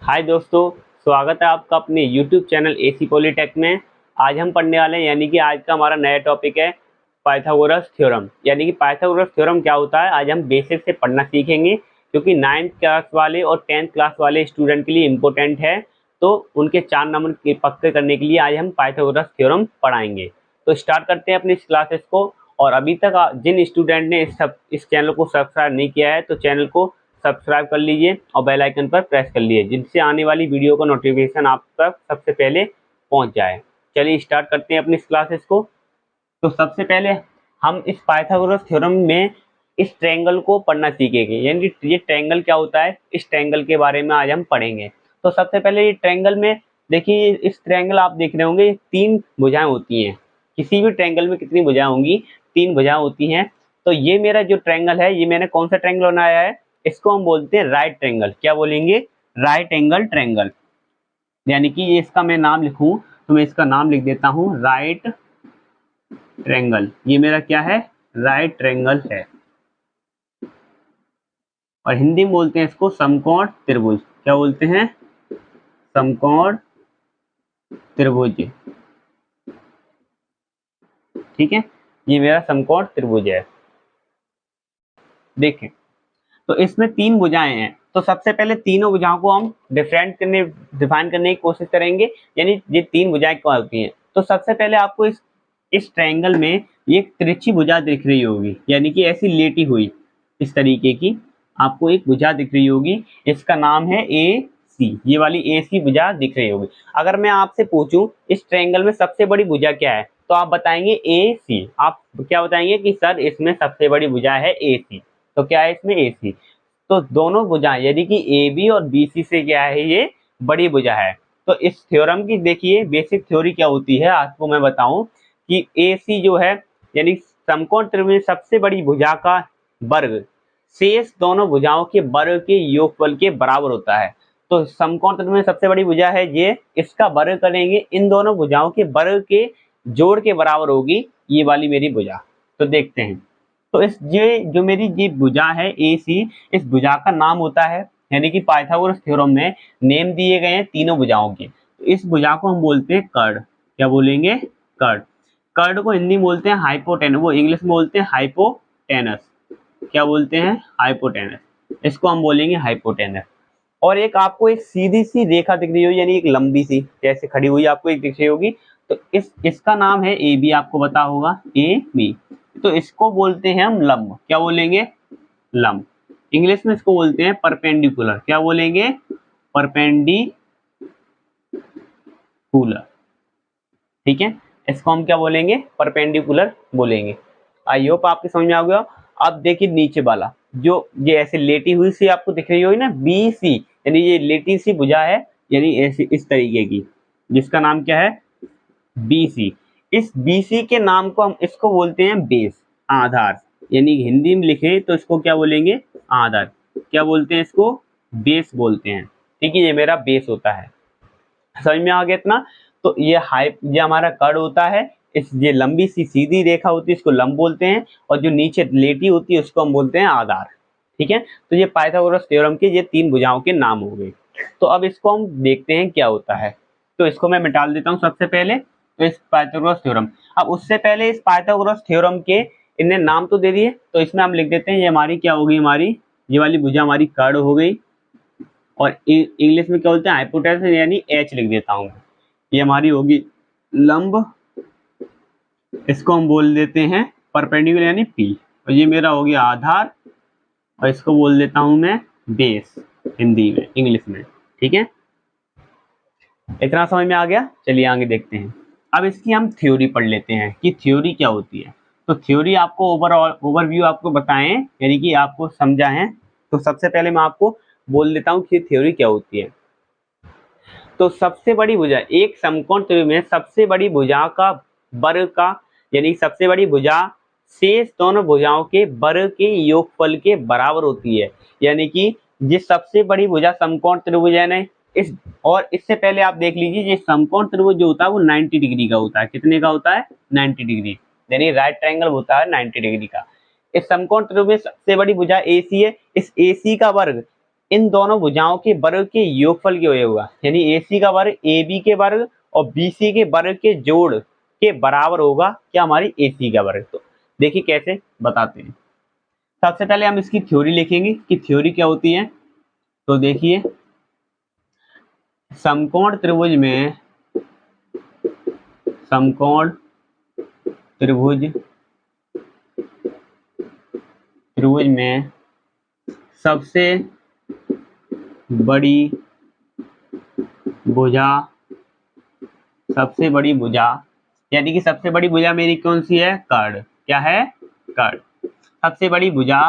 हाय दोस्तों, स्वागत है आपका अपने YouTube चैनल एसी पॉलीटेक में। आज हम पढ़ने वाले हैं यानी कि आज का हमारा नया टॉपिक है पाइथागोरस थ्योरम। यानी कि पाइथागोरस थ्योरम क्या होता है आज हम बेसिक से पढ़ना सीखेंगे, क्योंकि 9th क्लास वाले और 10th क्लास वाले स्टूडेंट के लिए इम्पोर्टेंट है। तो उनके 4 नंबर के पक्के करने के लिए आज हम पाइथागोरस थ्योरम पढ़ाएंगे। तो स्टार्ट करते हैं अपनी इस क्लासेस को। और अभी तक जिन स्टूडेंट ने इस चैनल को सब्सक्राइब नहीं किया है तो चैनल को सब्सक्राइब कर लीजिए और बेल आइकन पर प्रेस कर लीजिए, जिनसे आने वाली वीडियो का नोटिफिकेशन आप तक सबसे पहले पहुंच जाए। चलिए स्टार्ट करते हैं अपनी इस क्लासेस को। तो सबसे पहले हम इस पाइथागोरस थ्योरम में इस ट्रायंगल को पढ़ना सीखेंगे। यानी ये ट्रायंगल क्या होता है, इस ट्रायंगल के बारे में आज हम पढ़ेंगे। तो सबसे पहले ये ट्रायंगल में देखिए, इस ट्रायंगल आप देख रहे होंगे 3 भुजाएं होती हैं। किसी भी ट्रायंगल में कितनी भुजाएं होंगी? 3 भुजाएं होती हैं। तो ये मेरा जो ट्रायंगल है, ये मैंने कौन सा ट्रायंगल बनाया है? इसको हम बोलते हैं राइट ट्रायंगल। क्या बोलेंगे? Right angle triangle. यानी कि ये इसका मैं नाम लिखूं तो मैं इसका नाम लिख देता हूं राइट ट्रायंगल। ये मेरा क्या है? राइट ट्रायंगल है। और हिंदी में बोलते हैं इसको समकोण त्रिभुज। क्या बोलते हैं? समकोण त्रिभुज। ठीक है, ये मेरा समकोण त्रिभुज है। देखें, तो इसमें 3 भुजाएं हैं। तो सबसे पहले तीनों भुजाओं को हम डिफाइन करने की कोशिश करेंगे। यानी ये 3 भुजाएं क्या होती हैं? तो सबसे पहले आपको इस ट्रायंगल में ये एक तिरछी भुजा दिख रही होगी, यानी कि ऐसी लेटी हुई इस तरीके की आपको एक भुजा दिख रही होगी। इसका नाम है ए सी। ये वाली ए सी भुजा दिख रही होगी। अगर मैं आपसे पूछूं इस ट्रायंगल में सबसे बड़ी भुजा क्या है, तो आप बताएंगे ए सी। आप क्या बताएंगे कि सर इसमें सबसे बड़ी भुजा है ए सी। तो क्या है इसमें? ए सी। तो दोनों भुजाएं यानी कि ए बी और बी सी से क्या है, ये बड़ी भुजा है। तो इस थ्योरम की देखिए बेसिक थ्योरी क्या होती है आपको मैं बताऊं कि ए सी जो है यानी समकोण त्रिभुज में सबसे बड़ी भुजा का वर्ग शेष दोनों भुजाओं के वर्ग के योगफल के बराबर होता है। तो समकोण त्रिभुज में सबसे बड़ी भुजा है ये, इसका वर्ग करेंगे इन दोनों भुजाओं के वर्ग के जोड़ के बराबर होगी ये वाली मेरी भुजा। तो देखते हैं। तो इस ये जो मेरी ये भुजा है ए सी, इस भुजा का नाम होता है, यानी कि पाइथागोरस थ्योरम में नेम दिए गए हैं तीनों भुजाओं के। तो इस भुजा को हम बोलते हैं कर्ड। क्या बोलेंगे? कर्ड। कर्ड को हिंदी में बोलते हैं हाइपोटेनस, वो इंग्लिश में बोलते हैं हाइपोटेनस। क्या बोलते हैं? हाइपोटेनस। इसको हम बोलेंगे हाइपोटेनस। और एक आपको एक सीधी सी रेखा दिख रही होगी, यानी एक लंबी सी जैसे खड़ी हुई आपको एक दिख रही होगी। तो इसका नाम है ए बी। आपको पता होगा ए बी। तो इसको बोलते हैं हम लंब। क्या बोलेंगे? लंब। इंग्लिश में इसको बोलते हैं परपेंडिकुलर। क्या बोलेंगे? परपेंडिकुलर। ठीक है, इसको हम क्या बोलेंगे? परपेंडिकुलर बोलेंगे। आई होप आपके समझ में आ गया। अब देखिए नीचे वाला जो ये ऐसे लेटी हुई सी आपको दिख रही होगी ना, बी सी, यानी ये लेटी सी भुजा है, यानी ऐसी इस तरीके की, जिसका नाम क्या है? B C. इस बी सी के नाम को हम इसको बोलते हैं बेस, आधार। यानी हिंदी में लिखे तो इसको क्या बोलेंगे? आधार। क्या बोलते हैं इसको? बेस बोलते हैं। ठीक है, ये मेरा बेस होता है। समझ में आ गया इतना? तो ये हमारा कर्ड होता है। इस ये लंबी सी सीधी रेखा होती है इसको लंब बोलते हैं, और जो नीचे लेटी होती है उसको हम बोलते हैं आधार। ठीक है, तो ये पाइथागोरस थ्योरम के ये 3 भुजाओं के नाम हो गए। तो अब इसको हम देखते हैं क्या होता है। तो इसको मैं मिटा देता हूँ सबसे पहले। तो इस पाइथागोरस थ्योरम, अब उससे पहले इस पाइथागोरस थ्योरम के इन्हें नाम तो दे दिए, तो इसमें हम लिख देते हैं ये हमारी क्या होगी? हमारी ये वाली भुजा हमारी कर्ड हो गई। और इंग्लिश में क्या बोलते हैं? हाइपोटेनस, यानी एच लिख देता हूँ। ये हमारी होगी लंब। इसको हम बोल देते हैं परपेंडिकुलर यानी पी। और ये मेरा हो गया आधार, और इसको बोल देता हूं मैं बेस, हिंदी में इंग्लिश में। ठीक है, इतना समझ में आ गया। चलिए आगे देखते हैं। अब इसकी हम थ्योरी पढ़ लेते हैं कि थ्योरी क्या होती है। तो थ्योरी आपको ओवरव्यू आपको बताएं, यानी कि आपको समझाएं। तो सबसे पहले मैं आपको बोल देता हूं कि थ्योरी क्या होती है। तो सबसे बड़ी भुजा, एक समकोण त्रिभुज में सबसे बड़ी भुजा का वर्ग का, यानी सबसे बड़ी भुजा शेष दोनों भुजाओं के वर्ग के योगफल के बराबर होती है। यानी कि जिस सबसे बड़ी भुजा समकोण त्रिभुज है ना, इस और इससे पहले आप देख लीजिए, ये समकोण त्रिभुज जो होता है वो 90 डिग्री का होता है। कितने का होता है? 90 डिग्री। यानी राइट ट्रायंगल होता है 90 डिग्री का। इस समकोण त्रिभुज में सबसे बड़ी भुजा AC है। इस AC का वर्ग इन दोनों भुजाओं के वर्ग के योगफल के होगा, यानी AC का वर्ग AB के वर्ग और BC के वर्ग के जोड़ के बराबर होगा क्या, हमारी AC का वर्ग। तो देखिए कैसे बताते हैं। सबसे पहले हम इसकी थ्योरी लिखेंगे कि थ्योरी क्या होती है। तो देखिए समकोण त्रिभुज में, समकोण त्रिभुज में सबसे बड़ी भुजा, सबसे बड़ी भुजा यानी कि सबसे बड़ी भुजा मेरी कौन सी है, कर्ण। क्या है, कर्ण। सबसे बड़ी भुजा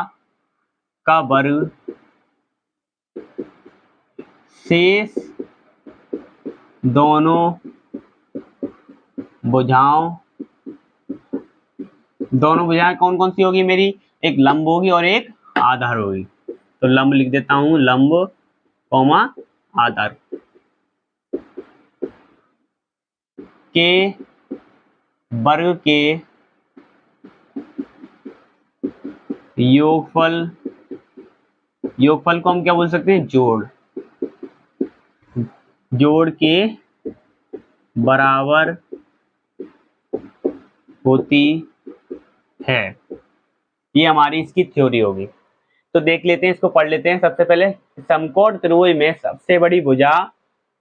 का वर्ग शेष दोनों भुजाओं, दोनों भुजाएं कौन कौन सी होगी मेरी, एक लंब होगी और एक आधार होगी। तो लंब लिख देता हूं, लंब कौमा आधार के वर्ग के योगफल, योगफल को हम क्या बोल सकते हैं, जोड़, जोड़ के बराबर होती है। ये हमारी इसकी थ्योरी होगी। तो देख लेते हैं, इसको पढ़ लेते हैं। सबसे पहले समकोण त्रिभुज में सबसे बड़ी भुजा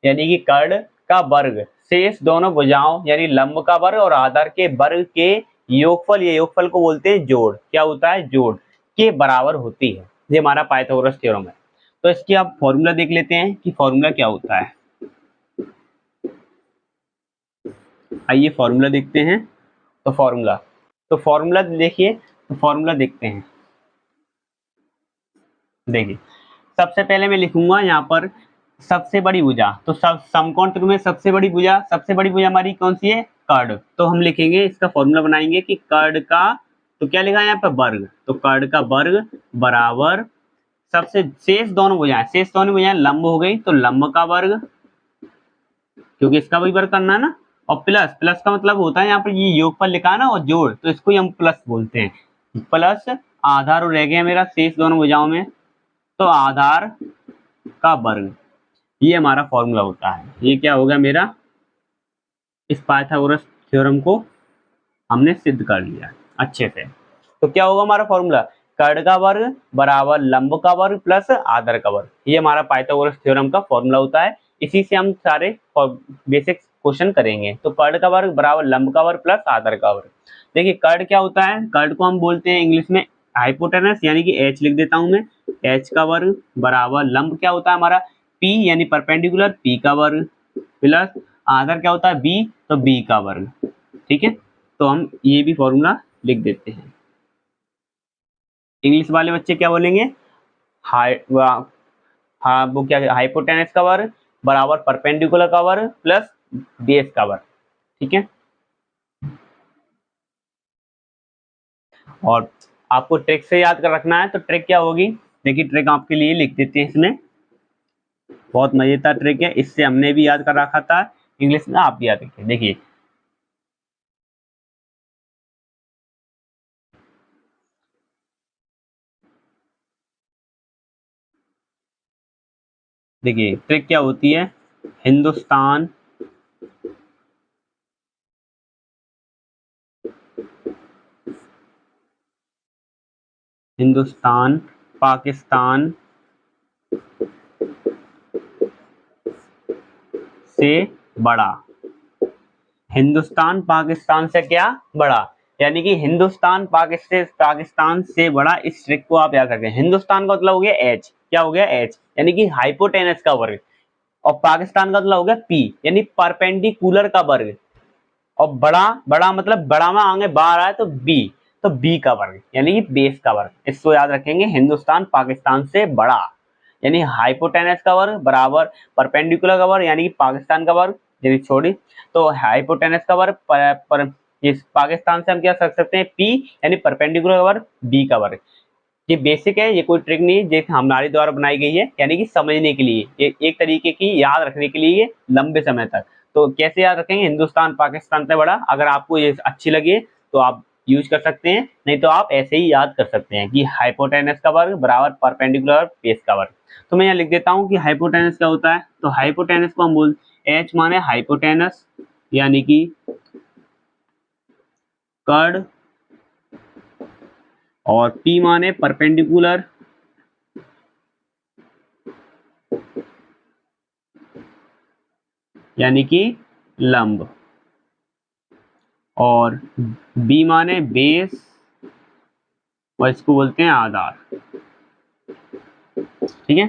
यानी कि कर्ण का वर्ग शेष दोनों भुजाओं यानी लंब का वर्ग और आधार के वर्ग के योगफल, ये योगफल को बोलते हैं जोड़, क्या होता है, जोड़ के बराबर होती है। ये हमारा पाइथागोरस थ्योरम है। तो इसकी आप फॉर्मूला देख लेते हैं कि फॉर्मूला क्या होता है। आइए फॉर्मूला देखते हैं। तो फॉर्मूला देखिए, तो फॉर्मूला देखते हैं। देखिए सबसे पहले मैं लिखूंगा यहाँ पर सबसे बड़ी भुजा, तो समकोण त्रिभुज में सबसे बड़ी भुजा, सबसे बड़ी भुजा हमारी कौन सी है, कर्ण। तो हम लिखेंगे, इसका फॉर्मूला बनाएंगे कि कर्ण का, तो क्या लिखा है यहाँ पर, वर्ग। तो कर्ण का वर्ग बराबर सबसे शेष दोनों भुजाएं, शेष दोनों भुजाएं लंब हो गई तो लंब का वर्ग, क्योंकि इसका भी वर्ग करना है ना, और प्लस, प्लस का मतलब होता है यहाँ पर ये योगफल लिखा है ना और जोड़, तो इसको ही हम प्लस बोलते हैं। प्लस आधार रह गया मेरा शेष दोनों भुजाओं में, तो आधार का वर्ग, ये हमारा फॉर्मूला होता है। ये क्या होगा मेरा, इस पाइथागोरस थ्योरम को हमने सिद्ध कर लिया अच्छे से। तो क्या होगा हमारा फॉर्मूला, कर्ण का वर्ग बराबर लंब का वर्ग प्लस आधार का वर्ग, ये हमारा पाइथागोरस थ्योरम का फॉर्मूला होता है। इसी से हम सारे बेसिक क्वेश्चन करेंगे। तो कर्ण का वर्ग बराबर लंब का वर्ग प्लस आधार का वर्ग। देखिए कर्ण क्या होता है, कर्ण को हम बोलते हैं इंग्लिश में हाइपोटेनस, यानी कि एच लिख देता हूं मैं, एच का वर्ग बराबर लंब क्या होता है हमारा, पी यानी परपेंडिकुलर, पी का वर्ग प्लस आधार क्या होता है, बी, तो बी का वर्ग। ठीक है, तो हम ये भी फॉर्मूला लिख देते हैं। इंग्लिश वाले बच्चे क्या बोलेंगे, हाँ वो क्या, हाइपोटेनस का वर्ग बराबर परपेंडिकुलर का वर्ग प्लस बेस का वर्ग। ठीक है, और आपको ट्रिक से याद कर रखना है। तो ट्रिक क्या होगी, देखिए ट्रिक आपके लिए लिख देते हैं इसमें, बहुत मजेदार ट्रिक है, इससे हमने भी याद कर रखा था इंग्लिश में, आप भी याद रखिए। देखिए देखिए ट्रिक क्या होती है, हिंदुस्तान हिंदुस्तान पाकिस्तान से बड़ा, हिंदुस्तान पाकिस्तान से क्या बड़ा, यानी कि हिंदुस्तान पाकिस्तान से बड़ा। इस ट्रिक को आप याद रखें। हिंदुस्तान का मतलब हो गया एच, क्या हो गया एच, यानी कि हाइपोटेनस का वर्ग, और पाकिस्तान का मतलब हो गया पी यानी परपेंडिकुलर का वर्ग, और बड़ा, बड़ा मतलब बड़ा में आगे बाहर आए तो बी, तो बी का वर्ग यानी कि बेस का वर्ग। इसको याद रखेंगे, हिंदुस्तान पाकिस्तान से बड़ा यानी हाइपोटेनस का वर्ग बराबर परपेंडिकुलर का वर्ग यानी कि पाकिस्तान का वर्ग, यदि छोड़ी तो हाइपोटेनस का वर्ग पर इस पाकिस्तान से हम क्या कर सकते हैं, पी यानी परपेंडिकुलर का वर्ग बी का वर्ग। ये बेसिक है, ये कोई ट्रिक नहीं है, ये हमारे द्वारा बनाई गई है, यानी कि समझने के लिए, ये एक तरीके की याद रखने के लिए लंबे समय तक। तो कैसे याद रखेंगे, हिंदुस्तान पाकिस्तान से बड़ा। अगर आपको ये अच्छी लगे तो आप यूज कर सकते हैं, नहीं तो आप ऐसे ही याद कर सकते हैं कि हाइपोटेनस का वर्ग बराबर परपेंडिकुलर बेस का वर्ग। तो मैं यहाँ लिख देता हूँ कि हाइपोटेनस क्या होता है। तो हाइपोटेनस को हम बोल, एच माने हाइपोटेनस यानी कि कर्ड, और पी माने परपेंडिकुलर यानी कि लंब, और बी माने बेस और इसको बोलते हैं आधार। ठीक है,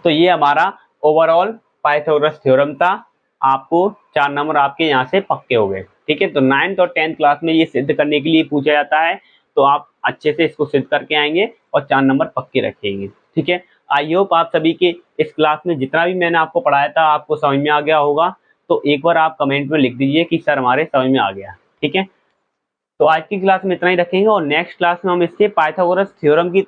तो ये हमारा ओवरऑल पाइथागोरस थ्योरम था। आपको 4 नंबर आपके यहाँ से पक्के हो गए। ठीक है, तो 9th और 10th क्लास में ये सिद्ध करने के लिए पूछा जाता है, तो आप अच्छे से इसको सिद्ध करके आएंगे और 4 नंबर पक्के रखेंगे। ठीक है, आई होप आप सभी के इस क्लास में जितना भी मैंने आपको पढ़ाया था आपको समझ में आ गया होगा। तो एक बार आप कमेंट में लिख दीजिए कि सर हमारे समझ में आ गया। ठीक है, तो आज की क्लास में इतना ही रखेंगे, और नेक्स्ट क्लास में हम इसके पाइथागोरस थ्योरम की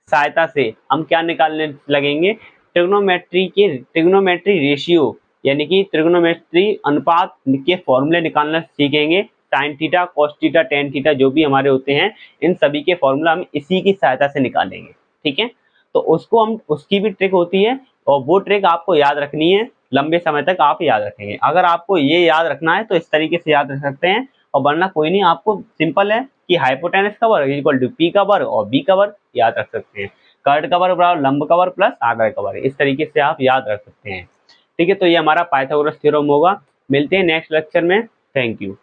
सहायता से हम क्या निकालने लगेंगे, ट्रिग्नोमेट्री रेशियो यानी कि ट्रिग्नोमेट्री अनुपात के फॉर्मूले निकालना सीखेंगे। Sine theta, cos theta, tan theta जो भी हमारे होते हैं, इन सभी के फॉर्मूला हम इसी की सहायता से निकालेंगे। ठीक है, तो उसको हम, उसकी भी ट्रिक होती है, और वो ट्रिक आपको याद रखनी है, लंबे समय तक आप याद रखेंगे। अगर आपको ये याद रखना है तो इस तरीके से याद रख सकते हैं, और वरना कोई नहीं, आपको सिंपल है कि हाइपोटेनस का वर्ग इक्वल टू पी का वर्ग और बी का वर्ग याद रख सकते हैं। कर्ड का वर्ग बराबर लंब का वर्ग प्लस आधार का वर्ग, इस तरीके से आप याद रख सकते हैं। ठीक है, तो ये हमारा पाइथागोरस थ्योरम होगा। मिलते हैं नेक्स्ट लेक्चर में। Thank you.